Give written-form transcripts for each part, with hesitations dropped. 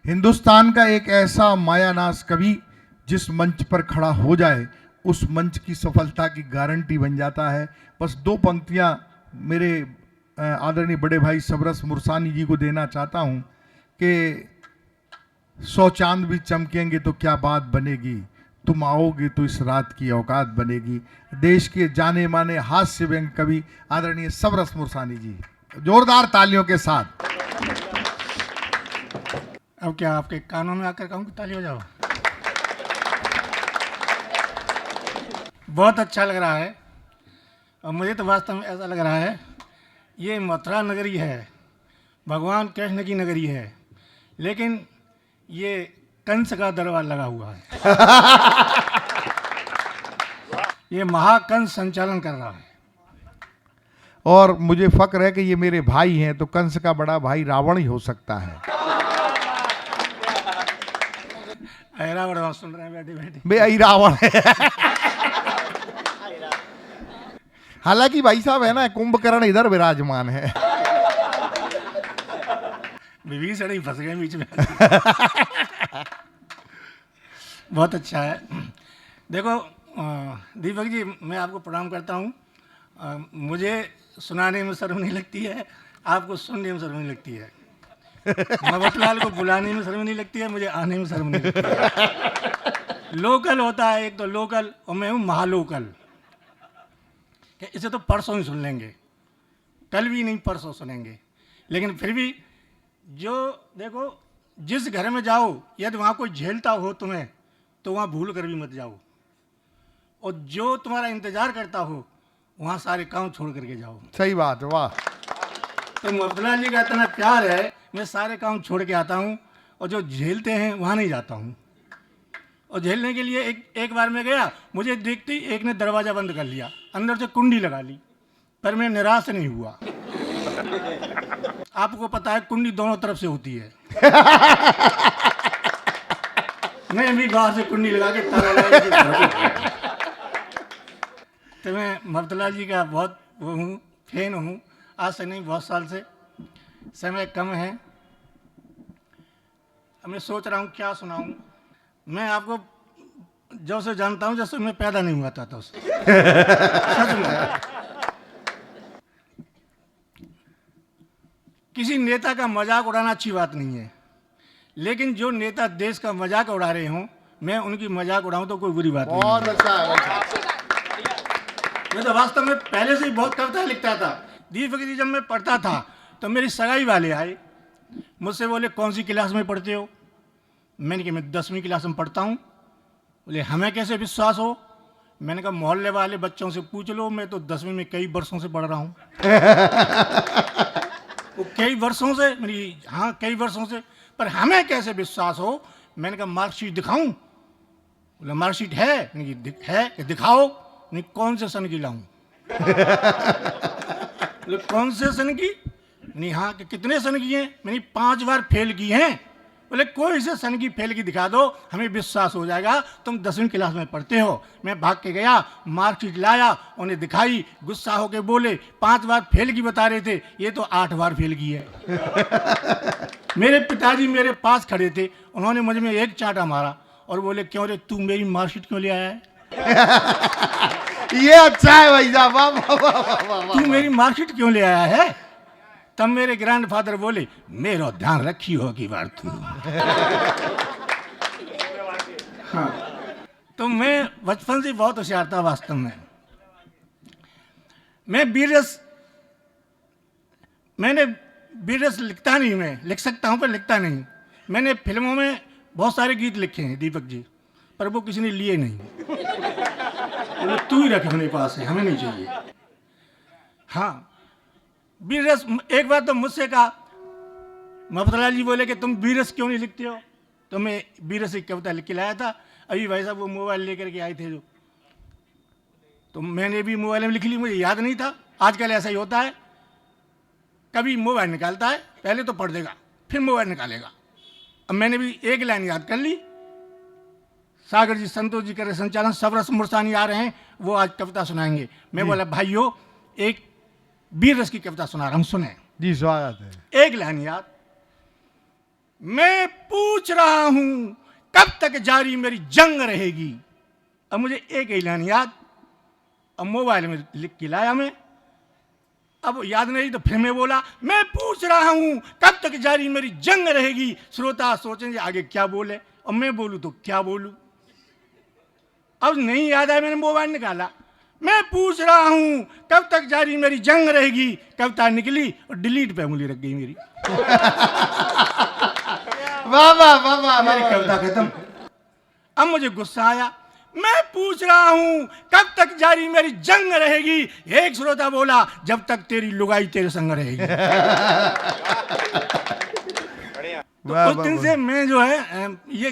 हिंदुस्तान का एक ऐसा मायानाश कवि जिस मंच पर खड़ा हो जाए उस मंच की सफलता की गारंटी बन जाता है। बस दो पंक्तियां मेरे आदरणीय बड़े भाई सबरस मुरसानी जी को देना चाहता हूं कि 100 चांद भी चमकेंगे तो क्या बात बनेगी, तुम आओगे तो इस रात की औकात बनेगी। देश के जाने माने हास्य व्यंग कवि आदरणीय सबरस मुरसानी जी, जोरदार तालियों के साथ। अब क्या आपके कानों में आकर कहूँ कि ताली हो जाओ? बहुत अच्छा लग रहा है और मुझे तो वास्तव में ऐसा लग रहा है ये मथुरा नगरी है, भगवान कृष्ण की नगरी है, लेकिन ये कंस का दरबार लगा हुआ है। ये महाकंस संचालन कर रहा है। और मुझे फक्र है कि ये मेरे भाई हैं, तो कंस का बड़ा भाई रावण ही हो सकता है। रावण सुन रहे हैं बैठे बैठे, बे आई रावण है। हालांकि भाई साहब है ना, कुंभकर्ण इधर विराजमान है। विभीषण ही फंस गए बीच में। बहुत अच्छा है। देखो दीपक जी, मैं आपको प्रणाम करता हूँ। मुझे सुनाने में शर्म नहीं लगती है, आपको सुनने में शर्म नहीं लगती है। मवतलाल को बुलाने में शर्म नहीं लगती है, मुझे आने में शर्म नहीं लगती है। लोकल होता है एक तो लोकल, और मैं हूँ महालोकल। इसे तो परसों ही सुन लेंगे, कल भी नहीं परसों सुनेंगे, लेकिन फिर भी जो देखो, जिस घर में जाओ यदि वहाँ कोई झेलता हो तुम्हें तो वहाँ भूल कर भी मत जाओ, और जो तुम्हारा इंतजार करता हो वहाँ सारे काम छोड़ करके जाओ। सही बात, वाह। तो मफतलाल जी का इतना प्यार है, मैं सारे काम छोड़ के आता हूँ, और जो झेलते हैं वहाँ नहीं जाता हूँ। और झेलने के लिए एक बार मैं गया, मुझे देखते ही एक ने दरवाज़ा बंद कर लिया, अंदर से कुंडी लगा ली, पर मैं निराश नहीं हुआ। आपको पता है कुंडी दोनों तरफ से होती है। मैं भी बाहर से कुंडी लगा के ताला लगा के घर को गया। तो मैं मफतलाल जी का बहुत वो हूँ, फैन हूँ, आज से नहीं बहुत साल से। समय कम है, अब मैं सोच रहा हूँ क्या सुनाऊँ। मैं आपको जो से जानता हूँ जैसे मैं पैदा नहीं हुआ था, तो सच में। किसी नेता का मजाक उड़ाना अच्छी बात नहीं है, लेकिन जो नेता देश का मजाक उड़ा रहे हों, मैं उनकी मजाक उड़ाऊं तो कोई बुरी बात नहीं। बहुत अच्छा है। मैं तो वास्तव में पहले से ही बहुत कविताएं लिखता था। दीपक जी, जब मैं पढ़ता था तो मेरी सगाई वाले आए, मुझसे बोले कौन सी क्लास में पढ़ते हो? मैंने कहा मैं 10वीं क्लास में पढ़ता हूँ। बोले हमें कैसे विश्वास हो? मैंने कहा मोहल्ले वाले बच्चों से पूछ लो, मैं तो 10वीं में कई वर्षों से पढ़ रहा हूँ। वो कई वर्षों से, मेरी हाँ कई वर्षों से, पर हमें कैसे विश्वास हो? मैंने कहा मार्कशीट दिखाऊं? बोला मार्कशीट है? है कि दिखाओ। नहीं, कौन से सन की लाऊं? बोले कौन से सन की? नहीं, हाँ कि कितने सन की हैं? मैंने 5 बार फेल की हैं। बोले कोई से सन की फेल की दिखा दो, हमें विश्वास हो जाएगा तुम 10वीं क्लास में पढ़ते हो। मैं भाग के गया, मार्कशीट लाया, उन्हें दिखाई, गुस्सा होके बोले 5 बार फेल की बता रहे थे, ये तो 8 बार फेल की है। मेरे पिताजी मेरे पास खड़े थे, उन्होंने मुझ में एक चांटा मारा और बोले क्यों रे, तू मेरी मार्कशीट क्यों ले आया है? ये अच्छा है भाई साहब, तू मेरी मार्कशीट क्यों ले आया है? तब मेरे ग्रैंडफादर बोले मेरा ध्यान रखी होगी बार तू। हाँ, तो मैं बचपन से बहुत होशियार था वास्तव में। मैंने बीरस लिखता नहीं, मैं लिख सकता हूँ पर लिखता नहीं। मैंने फिल्मों में बहुत सारे गीत लिखे हैं दीपक जी, पर वो किसी ने लिए नहीं। बोले तू ही रख, अपने पास है, हमें नहीं चाहिए। हाँ, बीरस एक बार तो मुझसे कहा, मफतलाल जी बोले कि तुम बीरस क्यों नहीं लिखते हो? तो मैं बीरस की कविता लिख के लाया था। अभी भाई साहब वो मोबाइल लेकर के आए थे जो, तो मैंने भी मोबाइल में लिख ली, मुझे याद नहीं था। आजकल ऐसा ही होता है, कभी मोबाइल निकालता है, पहले तो पढ़ देगा फिर मोबाइल निकालेगा। अब मैंने भी एक लाइन याद कर ली। सागर जी, संतोष जी करे संचालन, सबरस मुरसानी आ रहे हैं, वो आज कविता सुनाएंगे। मैं बोला भाइयों, एक बीर रस की कविता सुना रहा हूँ, सुने जी। स्वागत है। एक लाइन याद। मैं पूछ रहा हूं कब तक जारी मेरी जंग रहेगी। अब मुझे एक ही लाइन याद, अब मोबाइल में लिख के लाया मैं, अब याद नहीं तो फिर मैं बोला, मैं पूछ रहा हूं कब तक जारी मेरी जंग रहेगी। श्रोता सोचेंगे आगे क्या बोले, और मैं बोलूं तो क्या बोलूं। अब नहीं याद आया, मैंने मोबाइल निकाला, मैं पूछ रहा हूं कब तक जारी मेरी जंग रहेगी। कविता निकली और डिलीट पे उंगली रख गई मेरी। वाह वाह वाह वाह मेरी कविता खत्म। अब मुझे गुस्सा आया, मैं पूछ रहा हूं कब तक जारी मेरी जंग रहेगी। एक श्रोता बोला, जब तक तेरी लुगाई तेरे संग रहेगी। तो उस दिन से मैं जो है ये,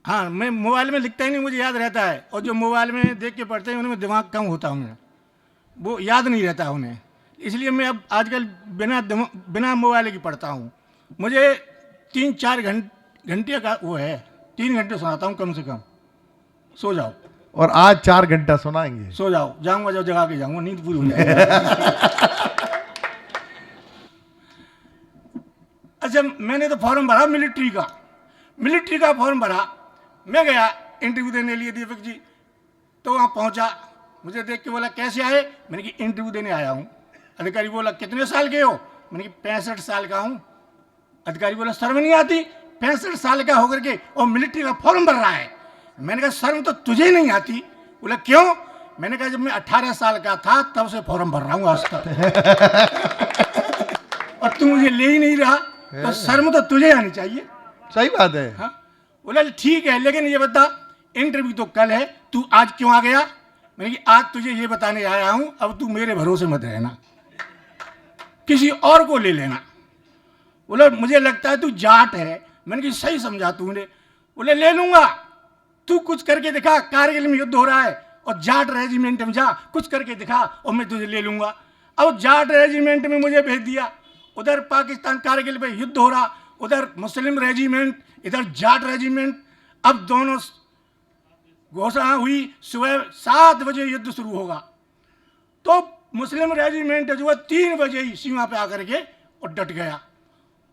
हाँ, मैं मोबाइल में लिखता ही नहीं, मुझे याद रहता है। और जो मोबाइल में देख के पढ़ते हैं उनमें दिमाग कम होता है, उन्हें वो याद नहीं रहता उन्हें। इसलिए मैं अब आजकल बिना मोबाइल के पढ़ता हूँ। मुझे 3-4 घंटे का वो है, 3 घंटे सुनाता हूँ कम से कम। सो जाओ। और आज 4 घंटा सुनाएंगे। सो जाओ, जाऊंगा जब जगा के जाऊंगा, नींद पूरी हो जाएगी। अच्छा, मैंने तो फॉर्म भरा मिलिट्री का फॉर्म भरा। मैं गया इंटरव्यू देने लिए दीपक जी, तो वहाँ पहुँचा, मुझे देख के बोला कैसे आए। मैंने कि इंटरव्यू देने आया हूँ। अधिकारी बोला कितने साल के हो। मैंने कि 65 साल का हूँ। अधिकारी बोला शर्म नहीं आती, 65 साल का होकर के और मिलिट्री का फॉर्म भर रहा है। मैंने कहा शर्म तो तुझे नहीं आती। बोला क्यों। मैंने कहा जब मैं 18 साल का था तब से फॉर्म भर रहा हूँ आज तक, और तू मुझे ले ही नहीं रहा, तो शर्म तो तुझे आनी चाहिए। सही बात है। हाँ, बोला ठीक है, लेकिन ये बता इंटरव्यू तो कल है, तू आज क्यों आ गया। मैंने कि आज तुझे ये बताने आया हूं, अब तू मेरे भरोसे मत रहना, किसी और को ले लेना। बोला मुझे लगता है तू जाट है। मैंने कि सही समझा तूने। बोले ले लूंगा, तू कुछ करके दिखा, कारगिल में युद्ध हो रहा है और जाट रेजिमेंट में जा, कुछ करके दिखा और मैं तुझे ले लूंगा। अब जाट रेजिमेंट में मुझे भेज दिया, उधर पाकिस्तान कारगिल पे युद्ध हो रहा, उधर मुस्लिम रेजिमेंट, इधर जाट रेजिमेंट। अब दोनों घोषणा हुई सुबह 7 बजे युद्ध शुरू होगा, तो मुस्लिम रेजिमेंट जो है 3 बजे ही सीमा पे आकर के और डट गया,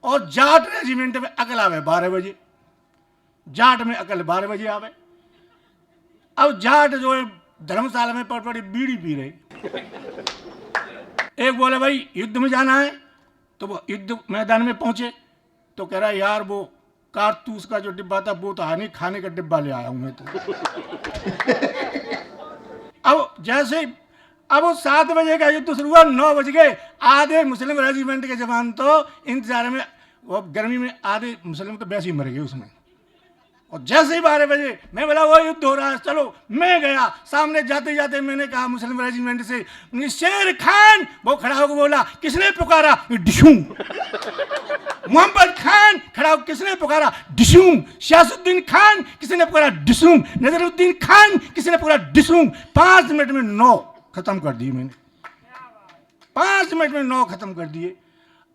और जाट रेजिमेंट में अकल आवे 12 बजे। जाट में अकल 12 बजे आवे। अब जाट जो है धर्मशाला में पड़ पड़ी बीड़ी पी रहे। एक बोले भाई युद्ध में जाना है, तो वो युद्ध मैदान में पहुंचे, तो कह रहा यार वो कारतूस का जो डिब्बा था वो तो है नहीं, खाने का डिब्बा ले आया हूं मैं तो। अब जैसे अब वो 7 बजे का युद्ध शुरू हुआ, 9 बज गए। आधे मुस्लिम रेजिमेंट के जवान तो इंतजार में, वो गर्मी में आधे मुस्लिम तो वैसे ही मर गए उसमें। और जैसे ही 12 बजे मैं बोला वो युद्ध हो रहा है, चलो। मैं गया सामने, जाते जाते मैंने कहा मुस्लिम रेजिमेंट से, शेर खान। वो खड़ा होकर बोला किसने पुकारा, डिशूं। मोहम्मद खान खड़ा होकर किसने पुकारा, डिशूं। सियासुद्दीन खान किसने पुकारा, डिशूं। नजरुद्दीन खान किसने पुकारा, डिशूं। 5 मिनट में 9 खत्म कर दिए मैंने, 5 मिनट में 9 खत्म कर दिए।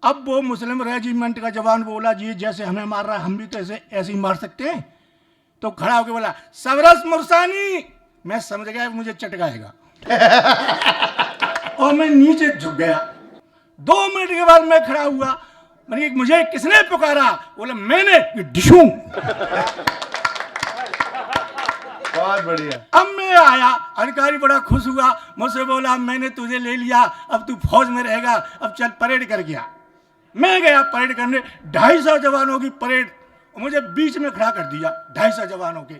अब वो मुस्लिम रेजिमेंट का जवान बोला जी जैसे हमें मार रहा है हम भी तो ऐसे ही मार सकते हैं। तो खड़ा होकर बोला सबरस मुरसानी। मैं समझ गया मुझे चटकाएगा, और मैं नीचे झुक गया। 2 मिनट के बाद मैं खड़ा हुआ, मैंने मुझे किसने पुकारा, बोला मैंने, डिशूं। बहुत बढ़िया। अब मैं आया, अधिकारी बड़ा खुश हुआ, मुझसे बोला मैंने तुझे ले लिया, अब तू फौज में रहेगा, अब चल परेड कर गया। मैं गया परेड करने, 250 जवानों की परेड, मुझे बीच में खड़ा कर दिया 250 जवानों के।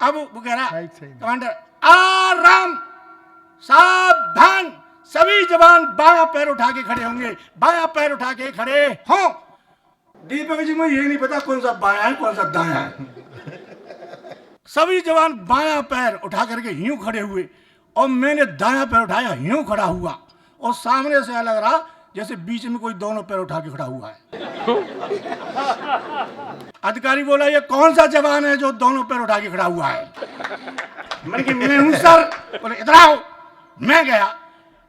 अब वो कह रहा कमांडर आराम, सावधान, सभी जवान बायां पैर उठा के खड़े होंगे, बायां पैर उठा के खड़े हों। दीपक जी मुझे ये नहीं पता कौन सा बायां है कौन सा दायां है। सभी जवान बायां पैर उठा करके यूं खड़े हुए, और मैंने दायां पैर उठाया, यूं खड़ा हुआ, और सामने से लग रहा जैसे बीच में कोई दोनों पैर उठा के खड़ा हुआ है। अधिकारी बोला ये कौन सा जवान है जो दोनों पैर उठा के खड़ा हुआ है। मैंने कि मैं हूं सर। बोले इधर आओ। मैं गया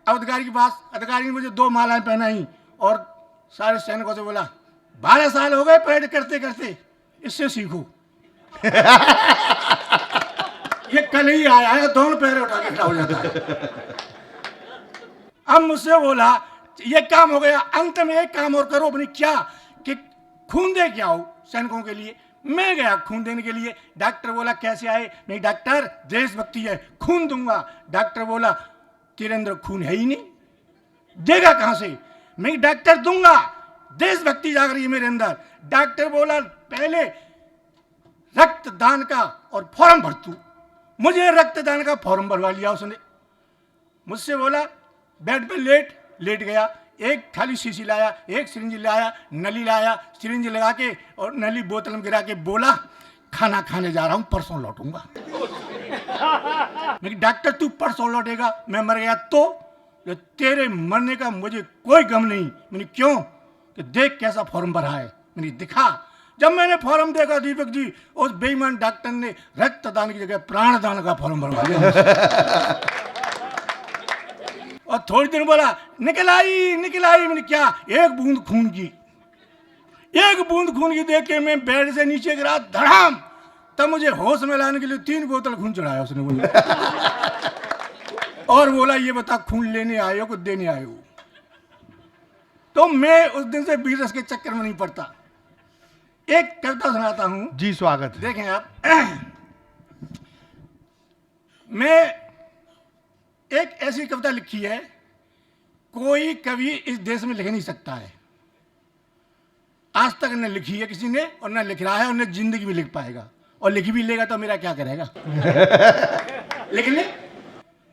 अब अधिकारी के पास, अधिकारी ने मुझे 2 मालाएं पहनाई और सारे सैनिकों से बोला 12 साल हो गए परेड करते करते, इससे सीखो। ये कल ही आया है, दोनों पैर उठा के खड़ा हो जाता है। अब मुझसे बोला ये काम हो गया, अंत में एक काम और करो। अपनी क्या कि खून दे के आओ सैनिकों के लिए। मैं गया खून देने के लिए। डॉक्टर बोला कैसे आए? नहीं डॉक्टर देशभक्ति है, खून दूंगा। डॉक्टर बोला तेरे अंदर खून है ही नहीं, देगा कहां से? मैं डॉक्टर दूंगा, देशभक्ति जाग रही है मेरे अंदर। डॉक्टर बोला पहले रक्तदान का और फॉर्म भर तू। मुझे रक्तदान का फॉर्म भरवा लिया उसने। मुझसे बोला बेड पे लेट गया। एक खाली शीशी लाया, एक सिरिंज लाया, नली लाया, सिरिंज लगा के और नली बोतल में गिरा के बोला खाना खाने जा रहा हूं, परसों लौटूंगा। लेकिन डॉक्टर तू परसों लौटेगा, मैं मर गया तो तेरे मरने का मुझे कोई गम नहीं। मैंने क्यों? कि देख कैसा फॉर्म भरा है। मैंने दिखा। जब मैंने फॉर्म देखा दीपक जी, उस बेईमान डॉक्टर ने रक्तदान की जगह प्राणदान का फॉर्म भरवा दिया। और थोड़ी देर बोला निकल आई। मैंने क्या? एक बूंद खून की देख के मैं बेड से नीचे गिरा धड़ाम। तब मुझे होश में लाने के लिए 3 बोतल खून चढ़ाया उसने मुझे। और बोला ये बता खून लेने आए हो कि देने आए हो? तो मैं उस दिन से वीरस के चक्कर में नहीं पड़ता। एक कविता सुनाता हूं जी, स्वागत है। देखें आप। मैं एक ऐसी कविता लिखी है, कोई कवि इस देश में लिख नहीं सकता है। आज तक न लिखी है किसी ने, और न लिख रहा है, और न जिंदगी में लिख पाएगा। और लिख भी लेगा तो मेरा क्या करेगा? लेकिन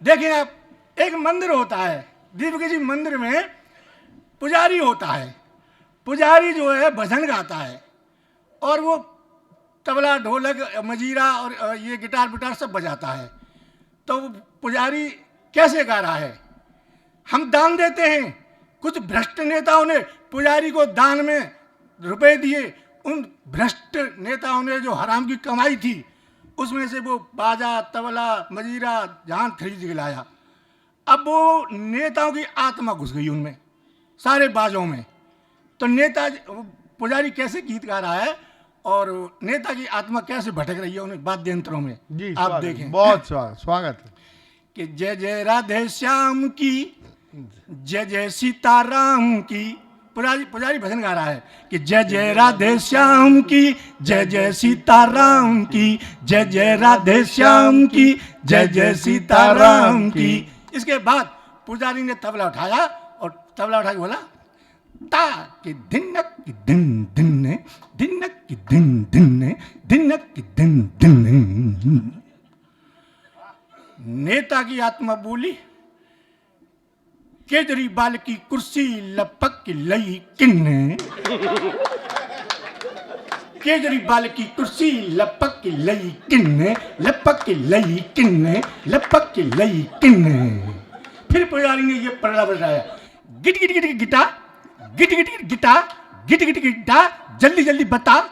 देखिए आप, एक मंदिर होता है दीपक जी, मंदिर में पुजारी होता है। पुजारी जो है भजन गाता है, और वो तबला, ढोलक, मजीरा और ये गिटार विटार सब बजाता है। तो पुजारी कैसे गा रहा है? हम दान देते हैं। कुछ भ्रष्ट नेताओं ने पुजारी को दान में रुपए दिए। उन भ्रष्ट नेताओं ने जो हराम की कमाई थी उसमें से वो बाजा, तबला, मजीरा जहां खरीद के लाया। अब वो नेताओं की आत्मा घुस गई उनमें, सारे बाजों में। तो नेता पुजारी कैसे गीत गा रहा है और नेता की आत्मा कैसे भटक रही है उन वाद्य यंत्रों में। जी, आप स्वागत, देखें। बहुत स्वागत है। कि जय जय राधे श्याम की, जय जय सीताराम की। पुजारी भजन गा रहा है कि जय जय राधे श्याम की, जय जय सीताराम की, जय जय राधे श्याम की, जय जय सीताराम की। इसके बाद पुजारी ने तबला उठाया और तबला उठा के बोला ता कि धिनक की दिन दिन, धिनक की दिन दिन, धिनक की दिन दिन। नेता की आत्मा बोली केजरीवाल की कुर्सी लपक के लई किन्ने, केजरीवाल की कुर्सी लपक के लई किन्ने, लपक के लई किन्ने, लपक के लई किन्ने। फिर पुजारी ने ये पढ़ा बजाया, गिट गिट गिट गिटा, गिट गिट गिट गिटा, गिट गिट गिटा, जल्दी जल्दी बता,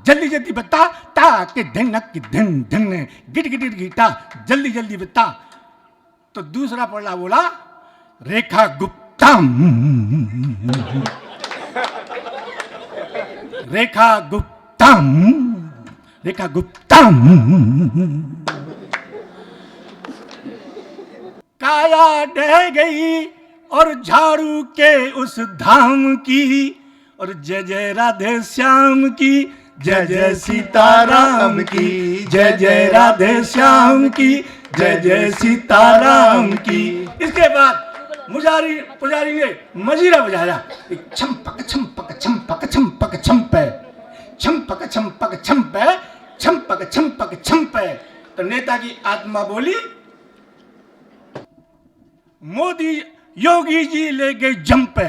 जल्दी जल्दी बता, ताकि धनक की धन धन, गिट गिट गिट गिटा, जल्दी जल्दी बता। तो दूसरा पढ़ा बोला रेखा गुप्ता, रेखा गुप्ता, रेखा गुप्ता। काया ढह गई और झाड़ू के उस धाम की, और जय जय राधे श्याम की, जय जय सीताराम की, जय जय राधे श्याम की, जय जय सीताराम की। इसके बाद पुजारी ने मजीरा बजाया, छमपक छमपक छमपक छमपक छमपे, छमपक छमपक छमपे, छमपक छमपक छमपे। तो नेता की आत्मा बोली मोदी योगी जी ले गए जंपे,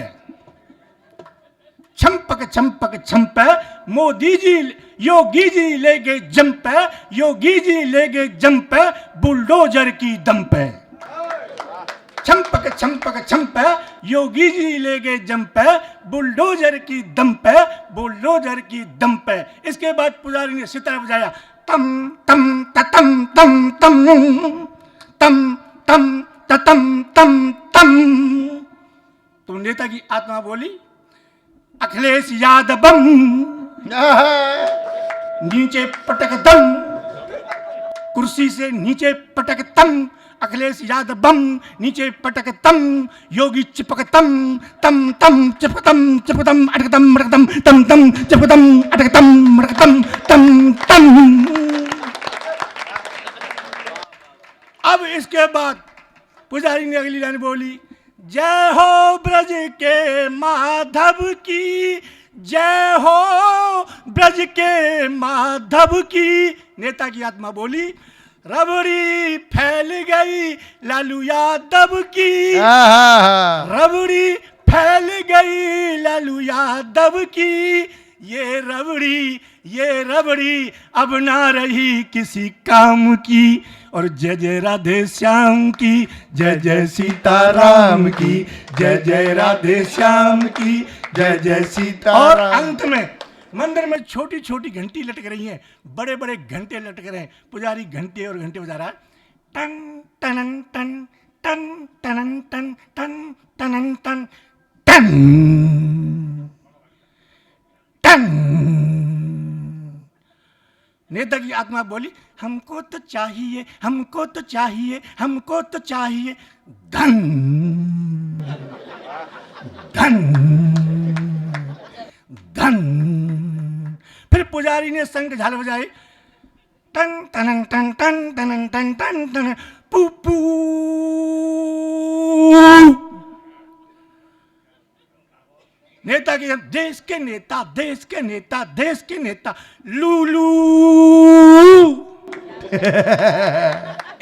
छमपक छमपक छमपे, मोदी जी योगी जी ले गए जंपे, योगी जी ले गए जंपे, बुलडोजर की दम पे। छमपक छमपक छमपे, योगी जी ले गए जंपे, बुलडोजर की दम पे, बुलडोजर की दम पे। इसके बाद पुजारी ने सितार बजाया, तम तम तम तम तम तम तम तम तम तम। तो नेता की आत्मा बोली अखिलेश यादव नीचे पटक दम, कुर्सी से नीचे पटक दम, अखिलेश यादव बम, नीचे पटक तम, योगी चिपक तम, तम तम चिपकतम चिपकतम अटकतम मटकतम तम तम चिपकतम अटकतम मटकतम तम तम। अब इसके बाद पुजारी ने अगली लाइन बोली, जय हो ब्रज के माधव की, जय हो ब्रज के माधव की। नेता की आत्मा बोली, रबड़ी फैल गई लालू यादव की, रबड़ी फैल गई लालू यादव की। ये रबड़ी अब ना रही किसी काम की। और जय जय राधे श्याम की, जय जय सीताराम की, जय जय राधे श्याम की, जय जय सीताराम। और अंत में मंदिर में छोटी छोटी घंटी लटक रही हैं, बड़े बड़े घंटे लटक रहे हैं। पुजारी घंटे और घंटे बजा रहा है, टन टन टन टन टन टन टन टन टन टन टन। नेता की आत्मा बोली, हमको तो चाहिए, हमको तो चाहिए, हमको तो चाहिए धन धन धन। फिर पुजारी ने शंख झाल बजाए, टन टन टन टन टन टन टन टन पू पू। नेता के देश के नेता, देश के नेता, देश के नेता लूलू।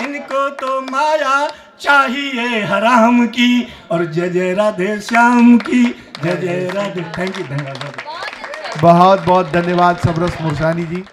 इनको तो माया चाहिए हराम की। और जय जय राधे श्याम की, जय जय राधे। थैंक यू, धन्यवाद। बहुत बहुत धन्यवाद सबरस मुरसानी जी।